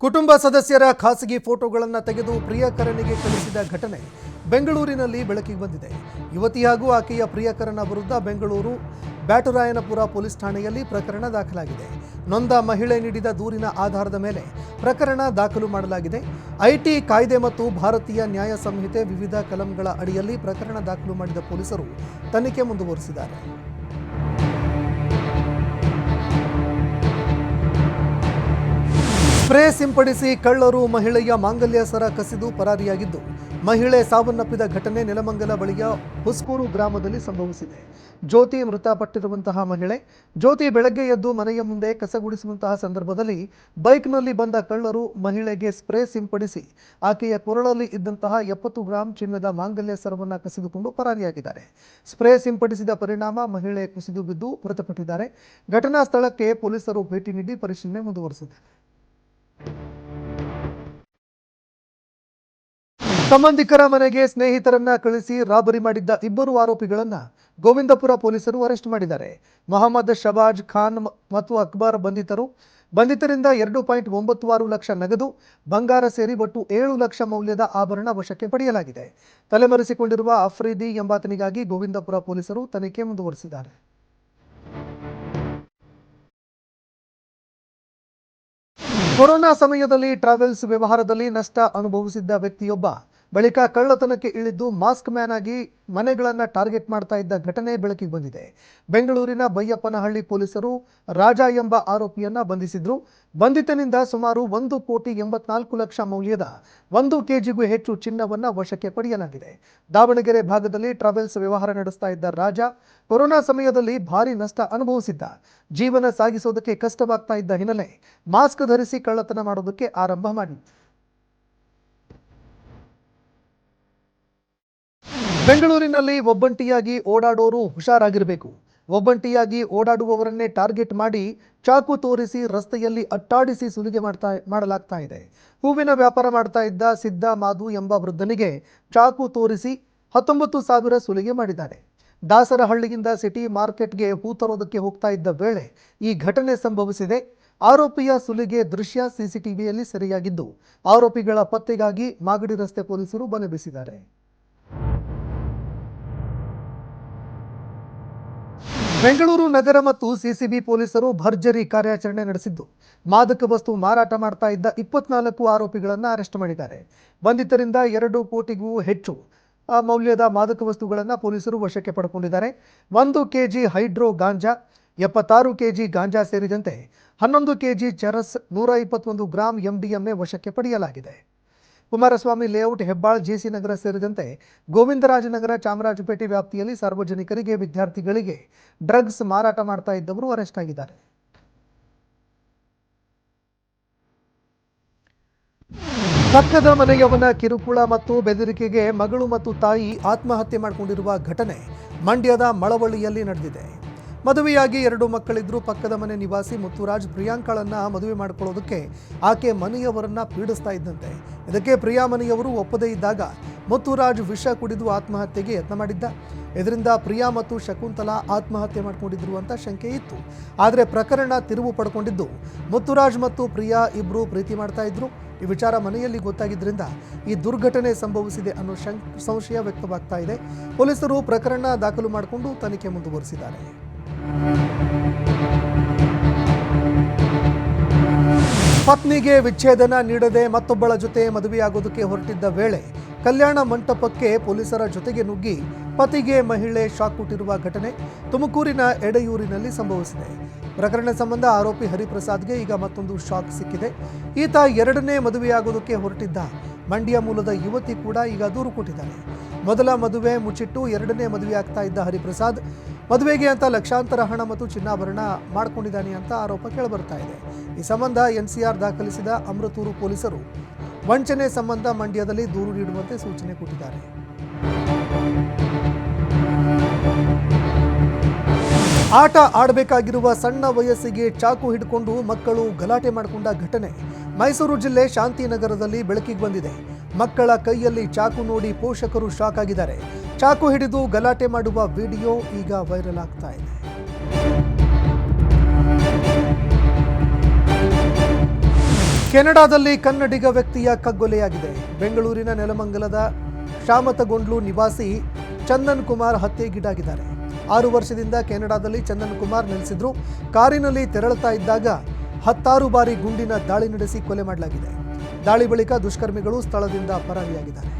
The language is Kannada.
ಕುಟುಂಬ ಸದಸ್ಯರ ಖಾಸಗಿ ಫೋಟೋಗಳನ್ನು ತೆಗೆದು ಪ್ರಿಯಕರನಿಗೆ ಕಳಿಸಿದ ಘಟನೆ ಬೆಂಗಳೂರಿನಲ್ಲಿ ಬೆಳಕಿಗೆ ಬಂದಿದೆ. ಯುವತಿ ಹಾಗೂ ಆಕೆಯ ಪ್ರಿಯಕರನ ವಿರುದ್ಧ ಬೆಂಗಳೂರು ಬ್ಯಾಟರಾಯನಪುರ ಪೊಲೀಸ್ ಠಾಣೆಯಲ್ಲಿ ಪ್ರಕರಣ ದಾಖಲಾಗಿದೆ. ನೊಂದ ಮಹಿಳೆ ನೀಡಿದ ದೂರಿನ ಆಧಾರದ ಮೇಲೆ ಪ್ರಕರಣ ದಾಖಲು ಮಾಡಲಾಗಿದೆ. ಐಟಿ ಕಾಯ್ದೆ ಮತ್ತು ಭಾರತೀಯ ನ್ಯಾಯ ಸಂಹಿತೆ ವಿವಿಧ ಕಲಂಗಳ ಅಡಿಯಲ್ಲಿ ಪ್ರಕರಣ ದಾಖಲು ಮಾಡಿದ ಪೊಲೀಸರು ತನಿಖೆ ಮುಂದುವರಿಸಿದ್ದಾರೆ. ಸ್ಪ್ರೇ ಸಿಂಪಡಿಸಿ ಕಳ್ಳರು ಮಹಿಳೆಯ ಮಾಂಗಲ್ಯ ಸರ ಕಸಿದು ಪರಾರಿಯಾಗಿದ್ದು, ಮಹಿಳೆ ಸಾವನ್ನಪ್ಪಿದ ಘಟನೆ ನೆಲಮಂಗಲ ಬಳಿಯ ಹುಸ್ಕೂರು ಗ್ರಾಮದಲ್ಲಿ ಸಂಭವಿಸಿದೆ. ಜ್ಯೋತಿ ಮೃತಪಟ್ಟಿರುವಂತಹ ಮಹಿಳೆ. ಜ್ಯೋತಿ ಬೆಳಗ್ಗೆ ಎದ್ದು ಮನೆಯ ಮುಂದೆ ಕಸಗುಡಿಸುವಂತಹ ಸಂದರ್ಭದಲ್ಲಿ ಬೈಕ್ನಲ್ಲಿ ಬಂದ ಕಳ್ಳರು ಮಹಿಳೆಗೆ ಸ್ಪ್ರೇ ಸಿಂಪಡಿಸಿ ಆಕೆಯ ಕೊರಳಲ್ಲಿ ಇದ್ದಂತಹ 70 ಗ್ರಾಂ ಚಿನ್ನದ ಮಾಂಗಲ್ಯ ಸರವನ್ನು ಕಸಿದುಕೊಂಡು ಪರಾರಿಯಾಗಿದ್ದಾರೆ. ಸ್ಪ್ರೇ ಸಿಂಪಡಿಸಿದ ಪರಿಣಾಮ ಮಹಿಳೆ ಕುಸಿದು ಬಿದ್ದು ಮೃತಪಟ್ಟಿದ್ದಾರೆ. ಘಟನಾ ಸ್ಥಳಕ್ಕೆ ಪೊಲೀಸರು ಭೇಟಿ ನೀಡಿ ಪರಿಶೀಲನೆ ಮುಂದುವರೆಸಿದ್ದಾರೆ. ಸಂಬಂಧಿಕರ ಮನೆಗೆ ಸ್ನೇಹಿತರನ್ನ ಕಳಿಸಿ ರಾಬರಿ ಮಾಡಿದ್ದ 2 ಆರೋಪಿಗಳನ್ನ ಗೋವಿಂದಪುರ ಪೊಲೀಸರು ಅರೆಸ್ಟ್ ಮಾಡಿದ್ದಾರೆ. ಮೊಹಮ್ಮದ್ ಶಬಾಜ್ ಖಾನ್ ಮತ್ತು ಅಕ್ಬರ್ ಬಂಧಿತರಿಂದ 2.96 ಲಕ್ಷ ನಗದು, ಬಂಗಾರ ಸೇರಿ ಒಟ್ಟು 7 ಲಕ್ಷ ಮೌಲ್ಯದ ಆಭರಣ ವಶಕ್ಕೆ ಪಡೆಯಲಾಗಿದೆ. ತಲೆಮರೆಸಿಕೊಂಡಿರುವ ಅಫ್ರೀದಿ ಎಂಬಾತನಿಗಾಗಿ ಗೋವಿಂದಪುರ ಪೊಲೀಸರು ತನಿಖೆ ಮುಂದುವರೆಸಿದ್ದಾರೆ. ಕೊರೋನಾ ಸಮಯದಲ್ಲಿ ಟ್ರಾವೆಲ್ಸ್ ವ್ಯವಹಾರದಲ್ಲಿ ನಷ್ಟ ಅನುಭವಿಸಿದ್ದ ವ್ಯಕ್ತಿಯೊಬ್ಬ ಬಳಿಕ ಕಳ್ಳತನಕ್ಕೆ ಇಳಿದು ಮಾಸ್ಕ್ ಮ್ಯಾನ್ ಆಗಿ ಮನೆಗಳನ್ನು ಟಾರ್ಗೆಟ್ ಮಾಡ್ತಾ ಇದ್ದ ಘಟನೆ ಬೆಳಕಿಗೆ ಬಂದಿದೆ. ಬೆಂಗಳೂರಿನ ಬೈಯಪ್ಪನಹಳ್ಳಿ ಪೊಲೀಸರು ರಾಜ ಎಂಬ ಆರೋಪಿಯನ್ನ ಬಂಧಿಸಿದ್ರು. ಬಂಧಿತನಿಂದ ಸುಮಾರು 1,84 ಲಕ್ಷ ಮೌಲ್ಯದ 1 ಕೆಜಿಗೂ ಹೆಚ್ಚು ಚಿನ್ನವನ್ನ ವಶಕ್ಕೆ ಪಡೆಯಲಾಗಿದೆ. ದಾವಣಗೆರೆ ಭಾಗದಲ್ಲಿ ಟ್ರಾವೆಲ್ಸ್ ವ್ಯವಹಾರ ನಡೆಸ್ತಾ ಇದ್ದ ರಾಜ ಕೊರೋನಾ ಸಮಯದಲ್ಲಿ ಭಾರಿ ನಷ್ಟ ಅನುಭವಿಸಿದ್ದ. ಜೀವನ ಸಾಗಿಸೋದಕ್ಕೆ ಕಷ್ಟವಾಗ್ತಾ ಇದ್ದ ಹಿನ್ನೆಲೆ ಮಾಸ್ಕ್ ಧರಿಸಿ ಕಳ್ಳತನ ಮಾಡೋದಕ್ಕೆ ಆರಂಭ ಮಾಡಿ. ಬೆಂಗಳೂರಿನಲ್ಲಿ ಒಬ್ಬಂಟಿಯಾಗಿ ಓಡಾಡೋರು ಹುಷಾರಾಗಿರಬೇಕು. ಒಬ್ಬಂಟಿಯಾಗಿ ಓಡಾಡುವವರನ್ನೇ ಟಾರ್ಗೆಟ್ ಮಾಡಿ ಚಾಕು ತೋರಿಸಿ ರಸ್ತೆಯಲ್ಲಿ ಅಟ್ಟಾಡಿಸಿ ಸುಲಿಗೆ ಮಾಡಲಾಗ್ತಾ ಇದೆ. ಹೂವಿನ ವ್ಯಾಪಾರ ಮಾಡ್ತಾ ಇದ್ದ ಸಿದ್ದ ಮಾಧು ಎಂಬ ವೃದ್ಧನಿಗೆ ಚಾಕು ತೋರಿಸಿ 19,000 ಸುಲಿಗೆ ಮಾಡಿದ್ದಾರೆ. ದಾಸರಹಳ್ಳಿಯಿಂದ ಸಿಟಿ ಮಾರ್ಕೆಟ್ಗೆ ಹೂ ತರೋದಕ್ಕೆ ಹೋಗ್ತಾ ಇದ್ದ ವೇಳೆ ಈ ಘಟನೆ ಸಂಭವಿಸಿದೆ. ಆರೋಪಿಯ ಸುಲಿಗೆ ದೃಶ್ಯ ಸಿಸಿಟಿವಿಯಲ್ಲಿ ಸೆರೆಯಾಗಿದ್ದು, ಆರೋಪಿಗಳ ಪತ್ತೆಗಾಗಿ ಮಾಗಡಿ ರಸ್ತೆ ಪೊಲೀಸರು ಬಲೆ ಬೀಸಿದ್ದಾರೆ. ಬೆಂಗಳೂರು ನಗರ ಮತ್ತು ಸಿಸಿಬಿ ಪೊಲೀಸರು ಭರ್ಜರಿ ಕಾರ್ಯಾಚರಣೆ ನಡೆಸಿದ್ದು, ಮಾದಕ ವಸ್ತು ಮಾರಾಟ ಮಾಡ್ತಾ ಇದ್ದ 24 ಆರೋಪಿಗಳನ್ನು ಅರೆಸ್ಟ್ ಮಾಡಿದ್ದಾರೆ. ಬಂಧಿತರಿಂದ 2 ಕೋಟಿಗೂ ಹೆಚ್ಚು ಮೌಲ್ಯದ ಮಾದಕ ವಸ್ತುಗಳನ್ನು ಪೊಲೀಸರು ವಶಕ್ಕೆ ಪಡೆದುಕೊಂಡಿದ್ದಾರೆ. 1 ಕೆಜಿ ಹೈಡ್ರೋ ಗಾಂಜಾ, 76 ಕೆಜಿ ಗಾಂಜಾ ಸೇರಿದಂತೆ 11 ಕೆಜಿ ಚರಸ್, 121 ಗ್ರಾಂ MDMA ವಶಕ್ಕೆ ಪಡೆಯಲಾಗಿದೆ. ಕುಮಾರಸ್ವಾಮಿ ಲೇಔಟ್, ಹೆಬ್ಬಾಳ್, ಜೆಸಿ ನಗರ ಸೇರಿದಂತೆ ಗೋವಿಂದರಾಜನಗರ, ಚಾಮರಾಜಪೇಟೆ ವ್ಯಾಪ್ತಿಯಲ್ಲಿ ಸಾರ್ವಜನಿಕರಿಗೆ, ವಿದ್ಯಾರ್ಥಿಗಳಿಗೆ ಡ್ರಗ್ಸ್ ಮಾರಾಟ ಮಾಡ್ತಾ ಇದ್ದವರು ಅರೆಸ್ಟ್ ಆಗಿದ್ದಾರೆ. ಪಕ್ಕದ ಮನೆಯವನ ಕಿರುಕುಳ ಮತ್ತು ಬೆದರಿಕೆಗೆ ಮಗಳು ಮತ್ತು ತಾಯಿ ಆತ್ಮಹತ್ಯೆ ಮಾಡಿಕೊಂಡಿರುವ ಘಟನೆ ಮಂಡ್ಯದ ಮಳವಳ್ಳಿಯಲ್ಲಿ ನಡೆದಿದೆ. ಮದುವೆಯಾಗಿ 2 ಮಕ್ಕಳಿದ್ರು. ಪಕ್ಕದ ಮನೆ ನಿವಾಸಿ ಮುತ್ತುರಾಜ್ ಪ್ರಿಯಾಂಕಳನ್ನ ಮದುವೆ ಮಾಡಿಕೊಳ್ಳೋದಕ್ಕೆ ಆಕೆ ಮನೆಯವರನ್ನ ಪೀಡಿಸ್ತಾ ಇದ್ದಂತೆ. ಇದಕ್ಕೆ ಪ್ರಿಯಾ ಮನೆಯವರು ಒಪ್ಪದೇ ಇದ್ದಾಗ ಮುತ್ತುರಾಜ್ ವಿಷ ಕುಡಿದು ಆತ್ಮಹತ್ಯೆಗೆ ಯತ್ನ ಮಾಡಿದ್ದ. ಇದರಿಂದ ಪ್ರಿಯಾ ಮತ್ತು ಶಕುಂತಲಾ ಆತ್ಮಹತ್ಯೆ ಮಾಡಿಕೊಂಡಿದ್ರು ಅಂತ ಶಂಕೆ ಇತ್ತು. ಆದರೆ ಪ್ರಕರಣ ತಿರುವು ಪಡ್ಕೊಂಡಿದ್ದು, ಮುತ್ತುರಾಜ್ ಮತ್ತು ಪ್ರಿಯಾ ಇಬ್ಬರು ಪ್ರೀತಿ ಮಾಡ್ತಾ ಇದ್ರು. ಈ ವಿಚಾರ ಮನೆಯಲ್ಲಿ ಗೊತ್ತಾಗಿದ್ದರಿಂದ ಈ ದುರ್ಘಟನೆ ಸಂಭವಿಸಿದೆ ಅನ್ನೋ ಸಂಶಯ ವ್ಯಕ್ತವಾಗ್ತಾ ಇದೆ. ಪೊಲೀಸರು ಪ್ರಕರಣ ದಾಖಲು ಮಾಡಿಕೊಂಡು ತನಿಖೆ ಮುಂದುವರಿಸಿದ್ದಾರೆ. ಪತ್ನಿಗೆ ವಿಚ್ಛೇದನ ನೀಡದೆ ಮತ್ತೊಬ್ಬಳ ಜೊತೆ ಮದುವೆಯಾಗೋದಕ್ಕೆ ಹೊರಟಿದ್ದ ವೇಳೆ ಕಲ್ಯಾಣ ಮಂಟಪಕ್ಕೆ ಪೊಲೀಸರ ಜೊತೆಗೆ ನುಗ್ಗಿ ಪತಿಗೆ ಮಹಿಳೆ ಶಾಕ್ ಕೊಟ್ಟಿರುವ ಘಟನೆ ತುಮಕೂರಿನ ಎಡೆಯೂರಿನಲ್ಲಿ ಸಂಭವಿಸಿದೆ. ಪ್ರಕರಣ ಸಂಬಂಧ ಆರೋಪಿ ಹರಿಪ್ರಸಾದ್ಗೆ ಈಗ ಮತ್ತೊಂದು ಶಾಕ್ ಸಿಕ್ಕಿದೆ. ಈತ 2ನೇ ಮದುವೆಯಾಗೋದಕ್ಕೆ ಹೊರಟಿದ್ದ ಮಂಡ್ಯ ಮೂಲದ ಯುವತಿ ಕೂಡ ಈಗ ದೂರು ಕೊಟ್ಟಿದ್ದಾನೆ. ಮೊದಲ ಮದುವೆ ಮುಚ್ಚಿಟ್ಟು 2ನೇ ಮದುವೆ ಆಗ್ತಾ ಇದ್ದ ಹರಿಪ್ರಸಾದ್ ಮದುವೆಗೆ ಅಂತ ಲಕ್ಷಾಂತರ ಹಣ ಮತ್ತು ಚಿನ್ನಾಭರಣ ಮಾಡಿಕೊಂಡಿದ್ದಾನೆ ಅಂತ ಆರೋಪ ಕೇಳಿಬರ್ತಾ ಇದೆ. ಈ ಸಂಬಂಧ NCR ದಾಖಲಿಸಿದ ಅಮೃತೂರು ಪೊಲೀಸರು ವಂಚನೆ ಸಂಬಂಧ ಮಂಡ್ಯದಲ್ಲಿ ದೂರು ನೀಡುವಂತೆ ಸೂಚನೆ ಕೊಟ್ಟಿದ್ದಾರೆ. ಆಟ ಆಡಬೇಕಾಗಿರುವ ಸಣ್ಣ ವಯಸ್ಸಿಗೆ ಚಾಕು ಹಿಡ್ಕೊಂಡು ಮಕ್ಕಳು ಗಲಾಟೆ ಮಾಡಿಕೊಂಡ ಘಟನೆ ಮೈಸೂರು ಜಿಲ್ಲೆ ಶಾಂತಿನಗರದಲ್ಲಿ ಬೆಳಕಿಗೆ ಬಂದಿದೆ. ಮಕ್ಕಳ ಕೈಯಲ್ಲಿ ಚಾಕು ನೋಡಿ ಪೋಷಕರು ಶಾಕ್ ಆಗಿದ್ದಾರೆ. ಚಾಕು ಹಿಡಿದು ಗಲಾಟೆ ಮಾಡುವ ವಿಡಿಯೋ ಈಗ ವೈರಲ್ ಆಗ್ತಾ ಇದೆ. ಕೆನಡಾದಲ್ಲಿ ಕನ್ನಡಿಗ ವ್ಯಕ್ತಿಯ ಕಗ್ಗೊಲೆಯಾಗಿದೆ. ಬೆಂಗಳೂರಿನ ನೆಲಮಂಗಲದ ಶಾಮತಗೊಂಡ್ಲು ನಿವಾಸಿ ಚಂದನ್ ಕುಮಾರ್ ಹತ್ಯೆಗೀಡಾಗಿದ್ದಾರೆ. 6 ವರ್ಷದಿಂದ ಕೆನಡಾದಲ್ಲಿ ಚಂದನ್ ಕುಮಾರ್ ನೆಲೆಸಿದ್ರು. ಕಾರಿನಲ್ಲಿ ತೆರಳುತ್ತಾ ಇದ್ದಾಗ 16 ಬಾರಿ ಗುಂಡಿನ ದಾಳಿ ನಡೆಸಿ ಕೊಲೆ ಮಾಡಲಾಗಿದೆ. ದಾಳಿ ಬಳಿಕ ದುಷ್ಕರ್ಮಿಗಳು ಸ್ಥಳದಿಂದ ಪರಾರಿಯಾಗಿದ್ದಾರೆ.